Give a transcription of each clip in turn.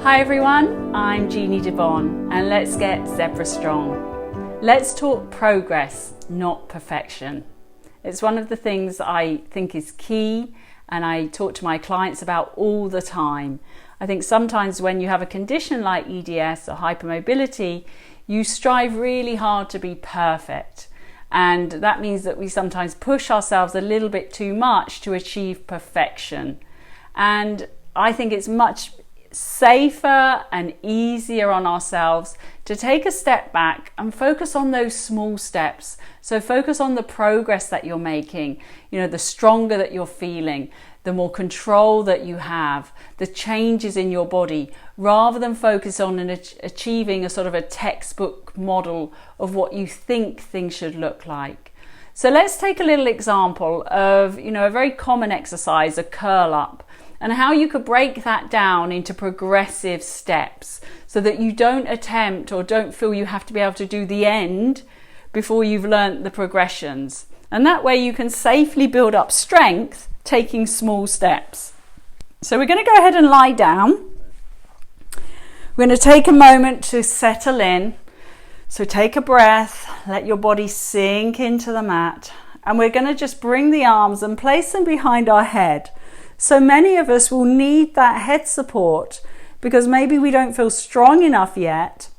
Hi everyone, I'm Jeannie and let's get Zebra strong. Let's talk progress, not perfection. It's one of the things that I think is key and I talk to my clients about all the time. I think sometimes when you have a condition like EDS or hypermobility, you strive really hard to be perfect. And that means that we sometimes push ourselves a little bit too much to achieve perfection. And I think it's much safer and easier on ourselves to take a step back and focus on those small steps. So focus on the progress that you're making, the stronger that you're feeling, the more control that you have, the changes in your body, rather than focus on achieving a sort of a textbook model of what you think things should look like. So let's take a little example of, a very common exercise, a curl up, and how you could break that down into progressive steps so that you don't attempt or don't feel you have to be able to do the end before you've learnt the progressions. And that way you can safely build up strength taking small steps. So we're going to go ahead and lie down. We're going to take a moment to settle in. So take a breath, let your body sink into the mat, and we're going to just bring the arms and place them behind our head. So many of us will need that head support because maybe we don't feel strong enough yet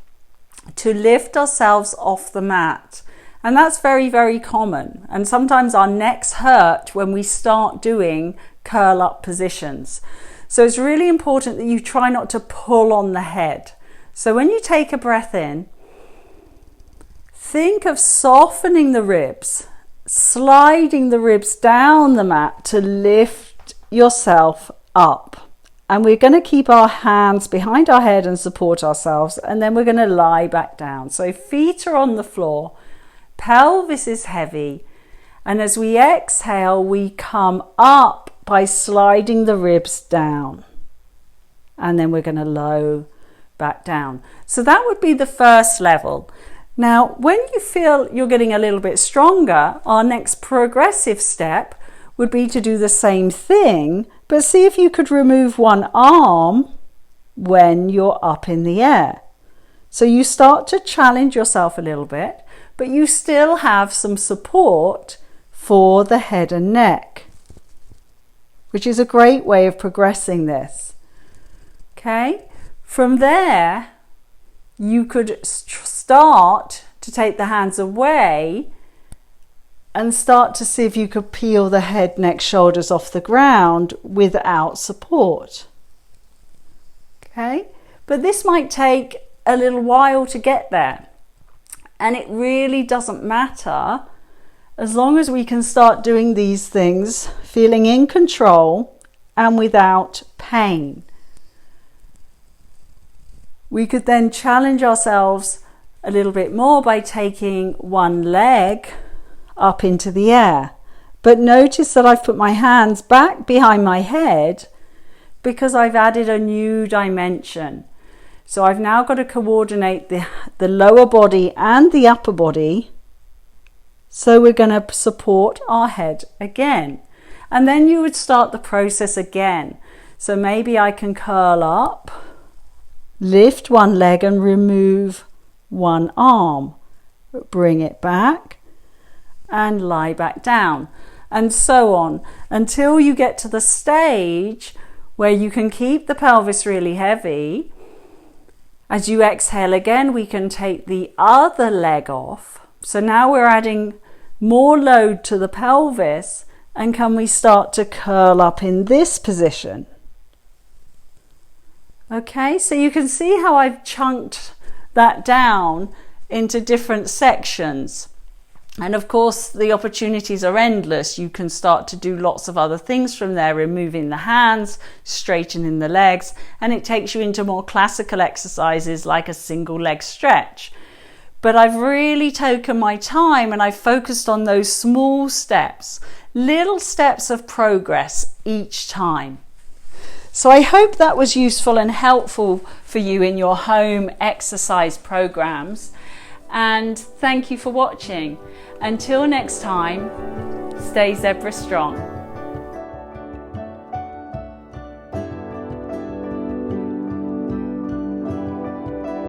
to lift ourselves off the mat. And that's very, very common. And sometimes our necks hurt when we start doing curl up positions. So it's really important that you try not to pull on the head. So when you take a breath in, think of softening the ribs, sliding the ribs down the mat to lift yourself up. And we're going to keep our hands behind our head and support ourselves, and then we're going to lie back down. So feet are on the floor, pelvis is heavy, and as we exhale we come up by sliding the ribs down, and then we're going to low back down. So that would be the first level. Now when you feel you're getting a little bit stronger, our next progressive step would be to do the same thing, but see if you could remove one arm when you're up in the air. So you start to challenge yourself a little bit, but you still have some support for the head and neck, which is a great way of progressing this. Okay, from there, you could start to take the hands away and start to see if you could peel the head, neck, shoulders off the ground without support. Okay, but this might take a little while to get there. And it really doesn't matter as long as we can start doing these things, feeling in control and without pain. We could then challenge ourselves a little bit more by taking one leg up into the air. But notice that I've put my hands back behind my head because I've added a new dimension. So I've now got to coordinate the lower body and the upper body. So we're going to support our head again. And then you would start the process again. So maybe I can curl up, lift one leg and remove one arm. Bring it back and lie back down, and so on until you get to the stage where you can keep the pelvis really heavy. As you exhale again, we can take the other leg off. So now we're adding more load to the pelvis, and can we start to curl up in this position? Okay, so you can see how I've chunked that down into different sections. And of course, the opportunities are endless. You can start to do lots of other things from there, removing the hands, straightening the legs, and it takes you into more classical exercises like a single leg stretch. But I've really taken my time and I've focused on those small steps, little steps of progress each time. So I hope that was useful and helpful for you in your home exercise programs. And thank you for watching. Until next time, stay Zebra strong.